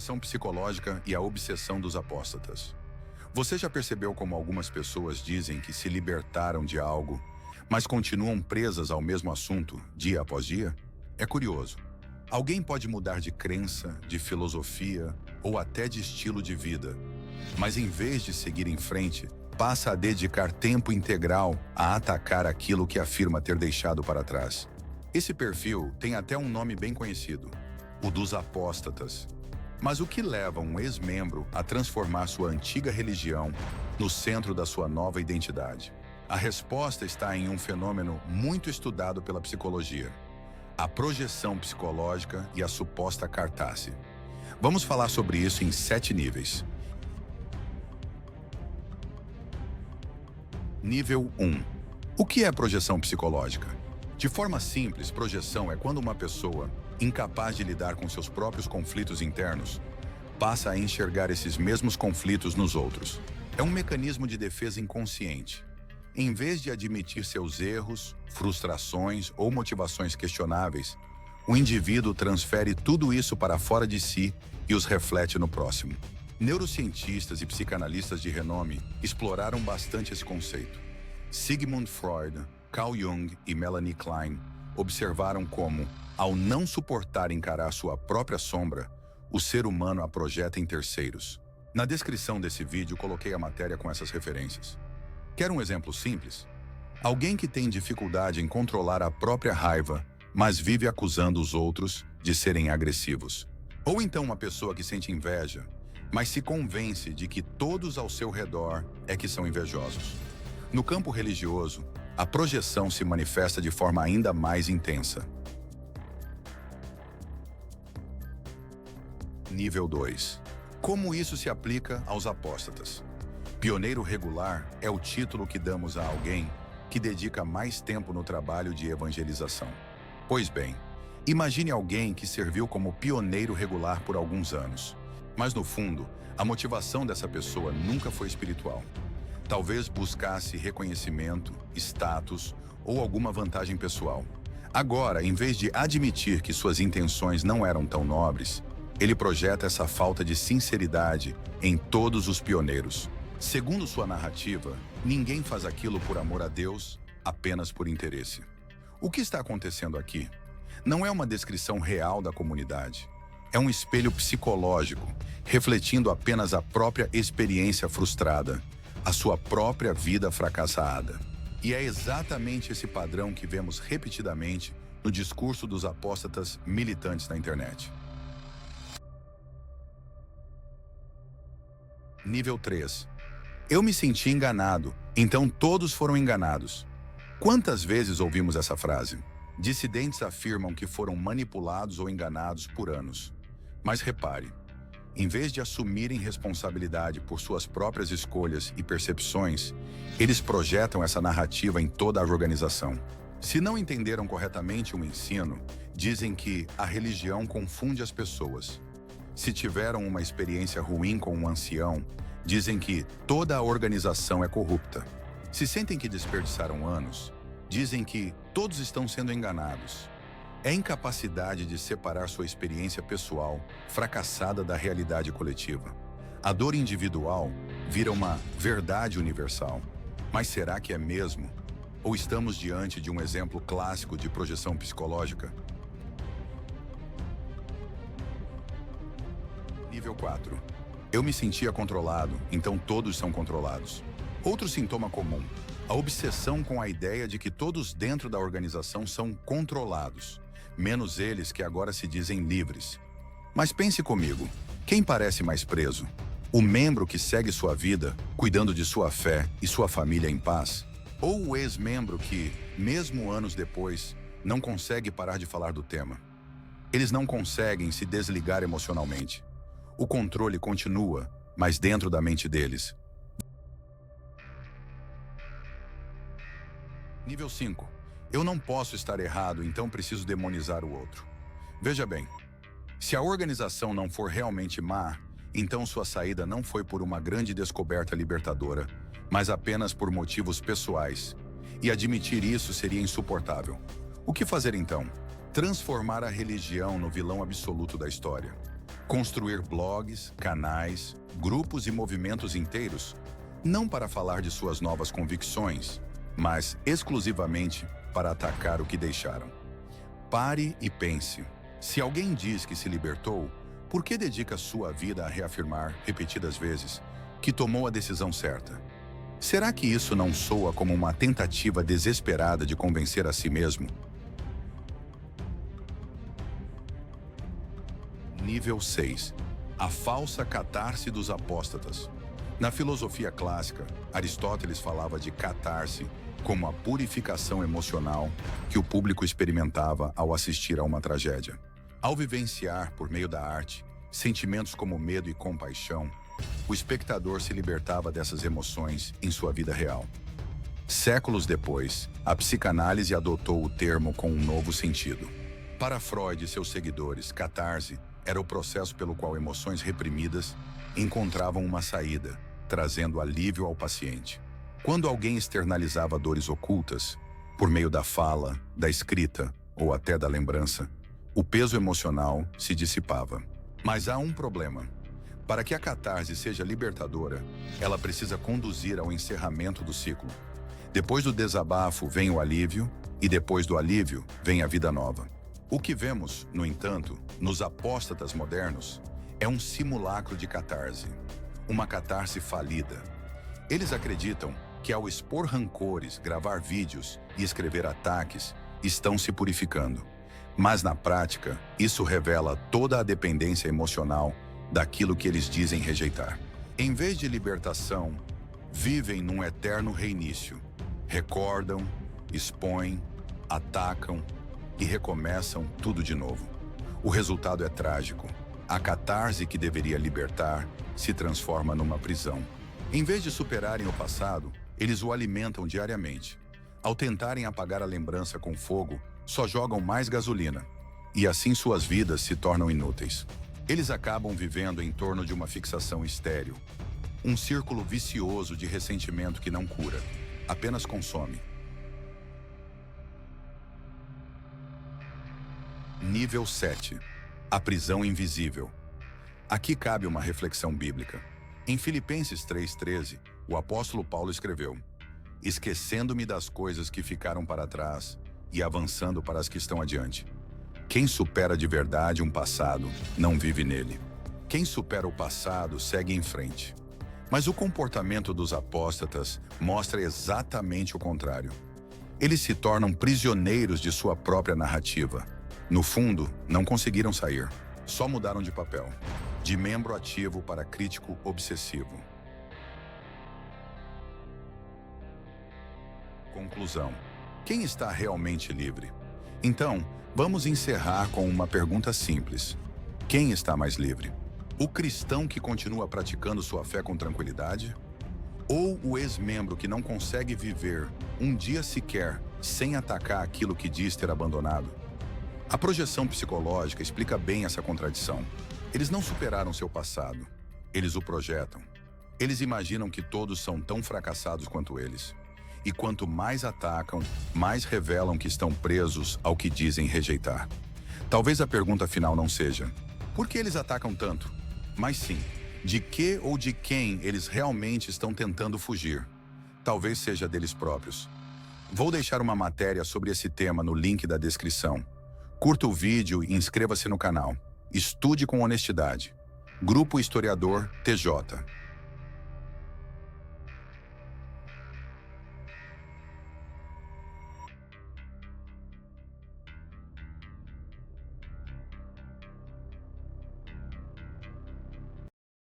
projeção psicológica e a obsessão dos apóstatas. Você já percebeu como algumas pessoas dizem que se libertaram de algo, mas continuam presas ao mesmo assunto dia após dia? É curioso. Alguém pode mudar de crença, de filosofia ou até de estilo de vida, mas em vez de seguir em frente, passa a dedicar tempo integral a atacar aquilo que afirma ter deixado para trás. Esse perfil tem até um nome bem conhecido, o dos apóstatas. Mas o que leva um ex-membro a transformar sua antiga religião no centro da sua nova identidade? A resposta está em um fenômeno muito estudado pela psicologia: a projeção psicológica e a suposta cartace. Vamos falar sobre isso em 7 níveis. Nível 1. O que é projeção psicológica? De forma simples, projeção é quando uma pessoa, incapaz de lidar com seus próprios conflitos internos, passa a enxergar esses mesmos conflitos nos outros. É um mecanismo de defesa inconsciente. Em vez de admitir seus erros, frustrações ou motivações questionáveis, o indivíduo transfere tudo isso para fora de si e os reflete no próximo. Neurocientistas e psicanalistas de renome exploraram bastante esse conceito. Sigmund Freud, Carl Jung e Melanie Klein observaram como, ao não suportar encarar sua própria sombra, o ser humano a projeta em terceiros. Na descrição desse vídeo coloquei a matéria com essas referências. Quer um exemplo simples? Alguém que tem dificuldade em controlar a própria raiva, mas vive acusando os outros de serem agressivos. Ou então uma pessoa que sente inveja, mas se convence de que todos ao seu redor é que são invejosos. No campo religioso, a projeção se manifesta de forma ainda mais intensa. Nível 2. Como isso se aplica aos apóstatas? Pioneiro regular é o título que damos a alguém que dedica mais tempo no trabalho de evangelização. Pois bem, imagine alguém que serviu como pioneiro regular por alguns anos. Mas no fundo, a motivação dessa pessoa nunca foi espiritual. Talvez buscasse reconhecimento, status ou alguma vantagem pessoal. Agora, em vez de admitir que suas intenções não eram tão nobres, ele projeta essa falta de sinceridade em todos os pioneiros. Segundo sua narrativa, ninguém faz aquilo por amor a Deus, apenas por interesse. O que está acontecendo aqui? Não é uma descrição real da comunidade. É um espelho psicológico, refletindo apenas a própria experiência frustrada, a sua própria vida fracassada. E é exatamente esse padrão que vemos repetidamente no discurso dos apóstatas militantes na internet. Nível 3. Eu me senti enganado, então todos foram enganados. Quantas vezes ouvimos essa frase? Dissidentes afirmam que foram manipulados ou enganados por anos. Mas repare, em vez de assumirem responsabilidade por suas próprias escolhas e percepções, eles projetam essa narrativa em toda a organização. Se não entenderam corretamente o ensino, dizem que a religião confunde as pessoas. Se tiveram uma experiência ruim com um ancião, dizem que toda a organização é corrupta. Se sentem que desperdiçaram anos, dizem que todos estão sendo enganados. É a incapacidade de separar sua experiência pessoal fracassada da realidade coletiva. A dor individual vira uma verdade universal. Mas será que é mesmo? Ou estamos diante de um exemplo clássico de projeção psicológica? Nível 4. Eu me sentia controlado, então todos são controlados. Outro sintoma comum: a obsessão com a ideia de que todos dentro da organização são controlados, menos eles que agora se dizem livres. Mas pense comigo, quem parece mais preso? O membro que segue sua vida, cuidando de sua fé e sua família em paz? Ou o ex-membro que, mesmo anos depois, não consegue parar de falar do tema? Eles não conseguem se desligar emocionalmente. O controle continua, mas dentro da mente deles. Nível 5. Eu não posso estar errado, então preciso demonizar o outro. Veja bem, se a organização não for realmente má, então sua saída não foi por uma grande descoberta libertadora, mas apenas por motivos pessoais. E admitir isso seria insuportável. O que fazer então? Transformar a religião no vilão absoluto da história. Construir blogs, canais, grupos e movimentos inteiros, não para falar de suas novas convicções, mas exclusivamente para atacar o que deixaram. Pare e pense. Se alguém diz que se libertou, por que dedica sua vida a reafirmar, repetidas vezes, que tomou a decisão certa? Será que isso não soa como uma tentativa desesperada de convencer a si mesmo? Nível 6. A falsa catarse dos apóstatas. Na filosofia clássica, Aristóteles falava de catarse como a purificação emocional que o público experimentava ao assistir a uma tragédia. Ao vivenciar, por meio da arte, sentimentos como medo e compaixão, o espectador se libertava dessas emoções em sua vida real. Séculos depois, a psicanálise adotou o termo com um novo sentido. Para Freud e seus seguidores, catarse era o processo pelo qual emoções reprimidas encontravam uma saída, trazendo alívio ao paciente. Quando alguém externalizava dores ocultas, por meio da fala, da escrita ou até da lembrança, o peso emocional se dissipava. Mas há um problema. Para que a catarse seja libertadora, ela precisa conduzir ao encerramento do ciclo. Depois do desabafo vem o alívio, e depois do alívio vem a vida nova. O que vemos, no entanto, nos apóstatas modernos, é um simulacro de catarse, uma catarse falida. Eles acreditam que ao expor rancores, gravar vídeos e escrever ataques, estão se purificando. Mas na prática, isso revela toda a dependência emocional daquilo que eles dizem rejeitar. Em vez de libertação, vivem num eterno reinício. Recordam, expõem, atacam e recomeçam tudo de novo. O resultado é trágico. A catarse que deveria libertar se transforma numa prisão. Em vez de superarem o passado, eles o alimentam diariamente. Ao tentarem apagar a lembrança com fogo, só jogam mais gasolina. E assim suas vidas se tornam inúteis. Eles acabam vivendo em torno de uma fixação estéril. Um círculo vicioso de ressentimento que não cura, apenas consome. Nível 7. A prisão invisível. Aqui cabe uma reflexão bíblica. Em Filipenses 3,13, o apóstolo Paulo escreveu: esquecendo-me das coisas que ficaram para trás e avançando para as que estão adiante. Quem supera de verdade um passado, não vive nele. Quem supera o passado, segue em frente. Mas o comportamento dos apóstatas mostra exatamente o contrário. Eles se tornam prisioneiros de sua própria narrativa. No fundo, não conseguiram sair. Só mudaram de papel. De membro ativo para crítico obsessivo. Conclusão. Quem está realmente livre? Então, vamos encerrar com uma pergunta simples. Quem está mais livre? O cristão que continua praticando sua fé com tranquilidade? Ou o ex-membro que não consegue viver um dia sequer sem atacar aquilo que diz ter abandonado? A projeção psicológica explica bem essa contradição. Eles não superaram seu passado. Eles o projetam. Eles imaginam que todos são tão fracassados quanto eles. E quanto mais atacam, mais revelam que estão presos ao que dizem rejeitar. Talvez a pergunta final não seja: por que eles atacam tanto? Mas sim, de que ou de quem eles realmente estão tentando fugir? Talvez seja deles próprios. Vou deixar uma matéria sobre esse tema no link da descrição. Curta o vídeo e inscreva-se no canal. Estude com honestidade. Grupo Historiador TJ.